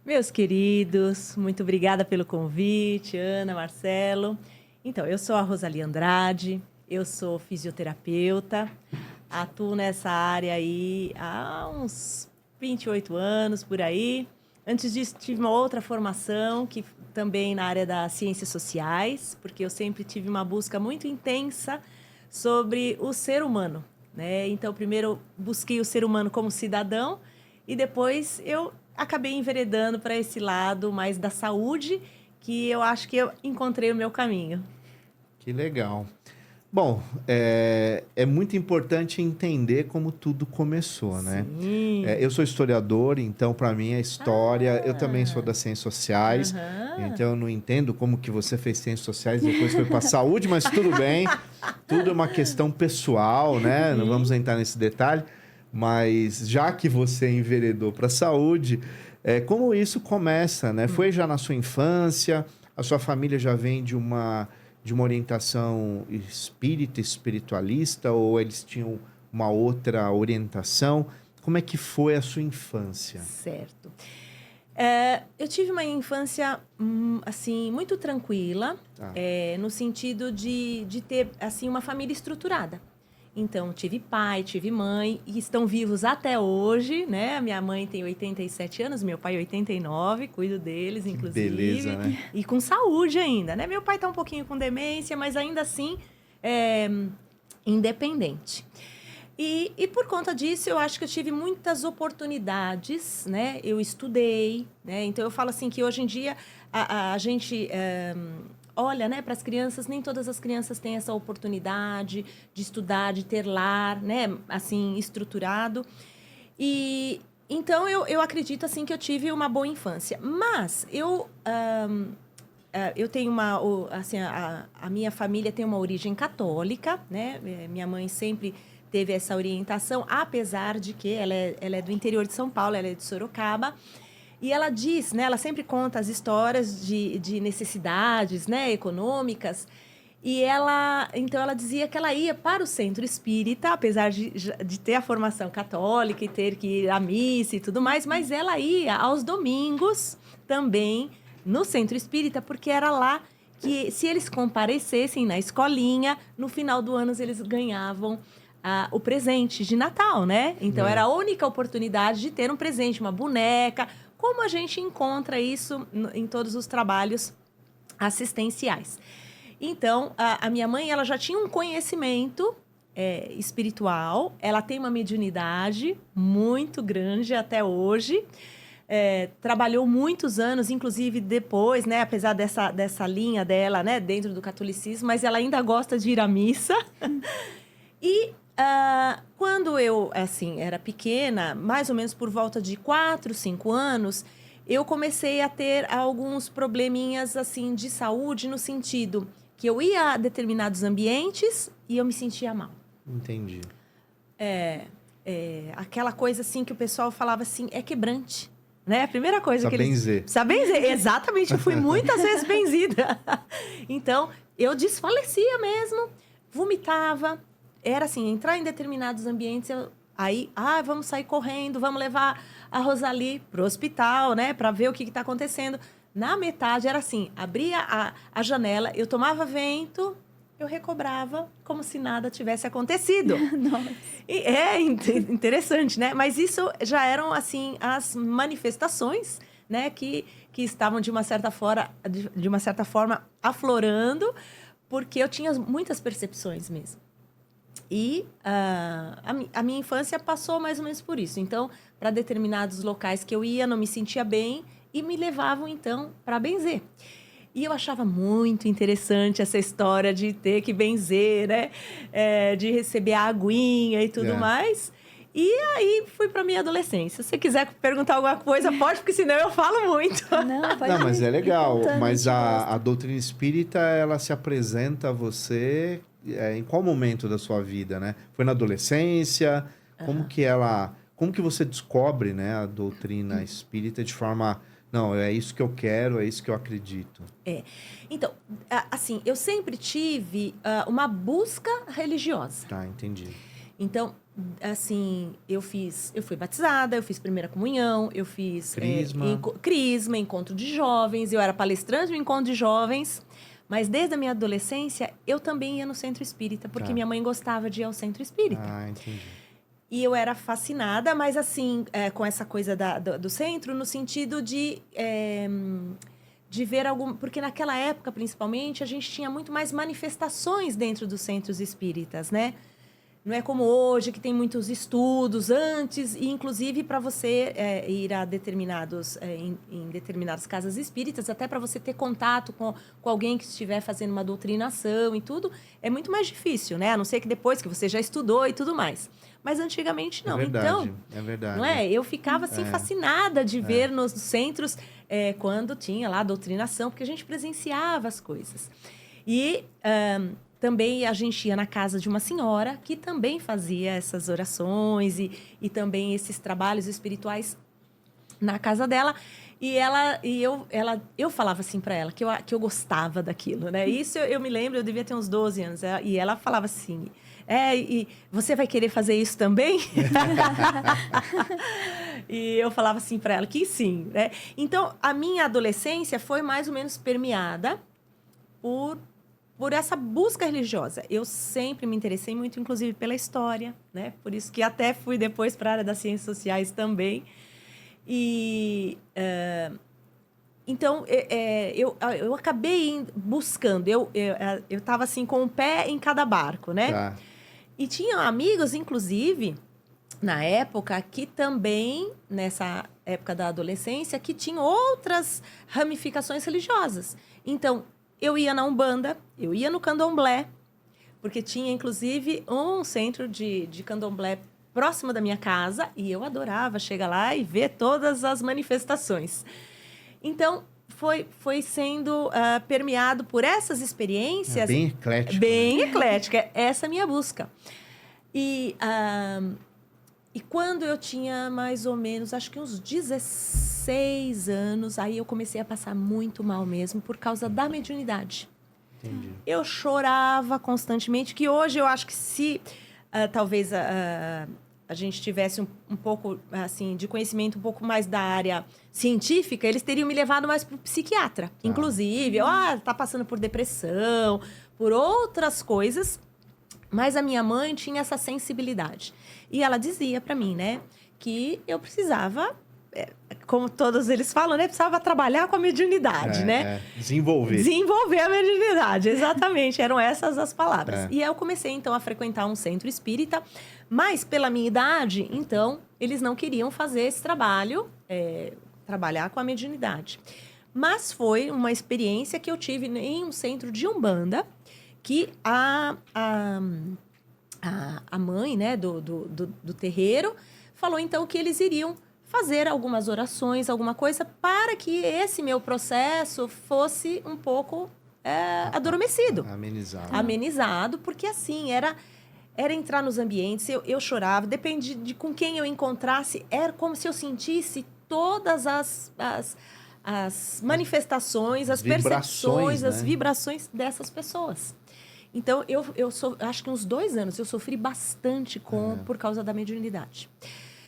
Meus queridos, muito obrigada pelo convite, Ana, Marcelo. Então, eu sou a Rosali Andrade, eu sou fisioterapeuta, atuo nessa área aí há uns 28 anos, por aí. Antes disso, tive uma outra formação, que também na área das ciências sociais, porque eu sempre tive uma busca muito intensa sobre o ser humano, né? Então, primeiro eu busquei o ser humano como cidadão e depois eu acabei enveredando para esse lado mais da saúde, que eu acho que eu encontrei o meu caminho. Que legal. Bom, é muito importante entender como tudo começou, né? Sim. Eu sou historiador, então para mim é história. Eu também sou Ah, das ciências sociais, aham. então eu não entendo como que você fez ciências sociais e depois foi para saúde, mas tudo bem. Tudo é uma questão pessoal, né? Não vamos Sim. entrar nesse detalhe, mas já que você enveredou para saúde, como isso começa, né? Foi já na sua infância? A sua família já vem de uma orientação espírita, espiritualista, ou eles tinham uma outra orientação? Como é que foi a sua infância? Certo. Eu tive uma infância, assim, muito tranquila, Tá, no sentido de ter, assim, uma família estruturada. Então, tive pai, tive mãe, e estão vivos até hoje, né? Minha mãe tem 87 anos, meu pai 89, cuido deles, que beleza, inclusive, né? e com saúde ainda, né? Meu pai tá um pouquinho com demência, mas ainda assim, é, independente. E por conta disso, eu acho que eu tive muitas oportunidades, né? Eu estudei, né? Então, eu falo assim que hoje em dia a gente olha, né, para as crianças, nem todas as crianças têm essa oportunidade de estudar, de ter lar, né, assim, estruturado. E então, eu acredito, assim, que eu tive uma boa infância. Mas eu tenho assim, a minha família tem uma origem católica, né? Minha mãe sempre teve essa orientação, apesar de que ela é do interior de São Paulo, ela é de Sorocaba. E ela diz, né? Ela sempre conta as histórias de necessidades, né? Econômicas. Então, ela dizia que ela ia para o centro espírita, apesar de ter a formação católica e ter que ir à missa e tudo mais, mas ela ia aos domingos também no centro espírita, porque era lá que, se eles comparecessem na escolinha, no final do ano eles ganhavam o presente de Natal, né? Então, era É. a única oportunidade de ter um presente, uma boneca, como a gente encontra isso em todos os trabalhos assistenciais. Então, a minha mãe, ela já tinha um conhecimento espiritual, ela tem uma mediunidade muito grande até hoje. Trabalhou muitos anos, inclusive depois, né, apesar dessa linha dela, né, dentro do catolicismo, mas ela ainda gosta de ir à missa. E quando eu, assim, era pequena, mais ou menos por volta de 4, 5 anos, eu comecei a ter alguns probleminhas, assim, de saúde, no sentido que eu ia a determinados ambientes e eu me sentia mal. Entendi. Aquela coisa, assim, que o pessoal falava assim, é quebrante. Né? A primeira coisa Precisa que eles... benzer. Precisa benzer. Exatamente, eu fui muitas vezes benzida. Então, eu desfalecia mesmo, vomitava. Era assim, entrar em determinados ambientes, aí, vamos sair correndo, vamos levar a Rosali pro hospital, né? Para ver o que está acontecendo. Na metade, era assim, abria a janela, eu tomava vento, eu recobrava como se nada tivesse acontecido. Nossa. Interessante, né? Mas isso já eram, assim, as manifestações, né? Que estavam, de uma certa forma, aflorando, porque eu tinha muitas percepções mesmo. E a minha infância passou mais ou menos por isso. Então, para determinados locais que eu ia, não me sentia bem e me levavam, então, para benzer. E eu achava muito interessante essa história de ter que benzer, né? De receber a aguinha e tudo É. mais. E aí fui para minha adolescência. Se você quiser perguntar alguma coisa, pode, porque senão eu falo muito. Não, pode Não, mas é ir legal. contando, Mas gente a gosta. doutrina espírita, ela se apresenta a você em qual momento da sua vida, né? Foi na adolescência? Como que você descobre, né, a doutrina espírita de forma, não, é isso que eu quero, é isso que eu acredito. Então, assim, eu sempre tive uma busca religiosa. Tá, entendi. Então, assim, eu fui batizada, eu fiz primeira comunhão, eu fiz crisma, encontro de jovens, eu era palestrante no encontro de jovens, mas desde a minha adolescência eu também ia no centro espírita, porque minha mãe gostava de ir ao centro espírita. Ah, entendi. E eu era fascinada, mas assim, com essa coisa do centro, no sentido de ver algum... Porque naquela época, principalmente, a gente tinha muito mais manifestações dentro dos centros espíritas, né? Não é como hoje, que tem muitos estudos antes, e inclusive para você ir a determinadas casas espíritas, até para você ter contato com alguém que estiver fazendo uma doutrinação e tudo, é muito mais difícil, né? A não ser que depois que você já estudou e tudo mais. Mas antigamente não. É verdade, então, é verdade. Não é? Eu ficava assim fascinada de ver nos centros quando tinha lá a doutrinação, porque a gente presenciava as coisas. E... também a gente ia na casa de uma senhora que também fazia essas orações e também esses trabalhos espirituais na casa dela. E eu falava assim para ela que eu gostava daquilo, né? Isso eu me lembro, eu devia ter uns 12 anos. E ela falava assim, e você vai querer fazer isso também? E eu falava assim para ela que sim, né? Então, a minha adolescência foi mais ou menos permeada por essa busca religiosa. Eu sempre me interessei muito, inclusive, pela história, né? Por isso que até fui depois para a área das ciências sociais também. E, então, eu acabei buscando. Eu estava, assim, com um pé em cada barco, né? Tá. E tinha amigos, inclusive, na época, que também, nessa época da adolescência, que tinham outras ramificações religiosas. Então, eu ia na Umbanda, eu ia no Candomblé, porque tinha, inclusive, um centro de Candomblé próximo da minha casa, e eu adorava chegar lá e ver todas as manifestações. Então, foi sendo permeado por essas experiências. Bem eclético. Bem eclética, essa é a minha busca. E quando eu tinha mais ou menos, acho que uns 16 anos, aí eu comecei a passar muito mal mesmo por causa da mediunidade. Entendi. Eu chorava constantemente, que hoje eu acho que se talvez a gente tivesse um pouco assim, de conhecimento um pouco mais da área científica, eles teriam me levado mais para o psiquiatra. Inclusive, tá passando por depressão, por outras coisas. Mas a minha mãe tinha essa sensibilidade. E ela dizia para mim, né, que eu precisava, como todos eles falam, né, precisava trabalhar com a mediunidade, né? Desenvolver a mediunidade, exatamente. Eram essas as palavras. E aí eu comecei, então, a frequentar um centro espírita, mas pela minha idade, então, eles não queriam fazer esse trabalho, trabalhar com a mediunidade. Mas foi uma experiência que eu tive em um centro de Umbanda, que a mãe, né, do terreiro falou, então, que eles iriam fazer algumas orações, alguma coisa, para que esse meu processo fosse um pouco adormecido. Amenizado, porque, assim, era entrar nos ambientes, eu chorava, depende de com quem eu encontrasse, era como se eu sentisse todas as manifestações, as percepções, né? As vibrações dessas pessoas. Então, eu acho que uns 2 anos eu sofri bastante por causa da mediunidade.